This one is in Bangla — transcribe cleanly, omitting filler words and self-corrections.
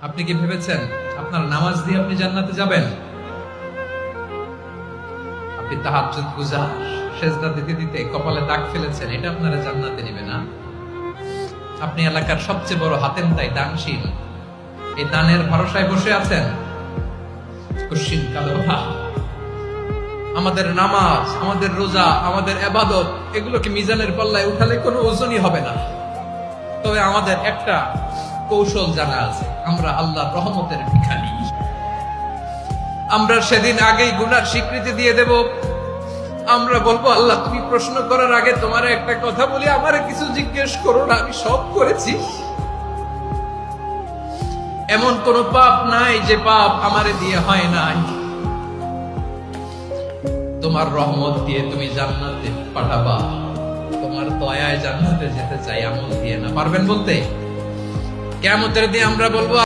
আপনি কি ভেবেছেন আপনার নামাজ দিয়ে আপনি জান্নাতে যাবেন? আপনি তাহাজ্জুদ গুজার, সেজদা দিতে দিতে কপালে দাগ ফেলেছেন, এটা আপনারা জান্নাতে নেবে না? আপনি এলাকার সবচেয়ে বড় হাতেম তাই দানশীল, এই দানের ভরসায় বসে আছেন। কুশ্চিন কালো আমাদের নামাজ, আমাদের রোজা, আমাদের ইবাদত, এগুলোকে মিজানের পাল্লায় উঠালে কোনো ওজনই হবে না। তবে আমাদের একটা কৌশল জানা আছে, আমরা আল্লাহর রহমতের ভিখারি। আমরা সেদিন আগেই গুনার স্বীকৃতি দিয়ে দেব। আমরা বলবো, আল্লাহ তুমি প্রশ্ন করার আগে তোমার একটা কথা বলি, আমারে কিছু জিজ্ঞেস করো না, আমি সব করেছি। এমন কোন পাপ নাই যে পাপ আমারে দিয়ে হয় নাই। তোমার রহমত দিয়ে তুমি জান্নাতে পাঠাবা, তোমার দয়ায় জান্নাতে যেতে চাই, আমল দিয়ে না। পারবেন বলতে? কিয়ামতের দিন আমরা বলবো,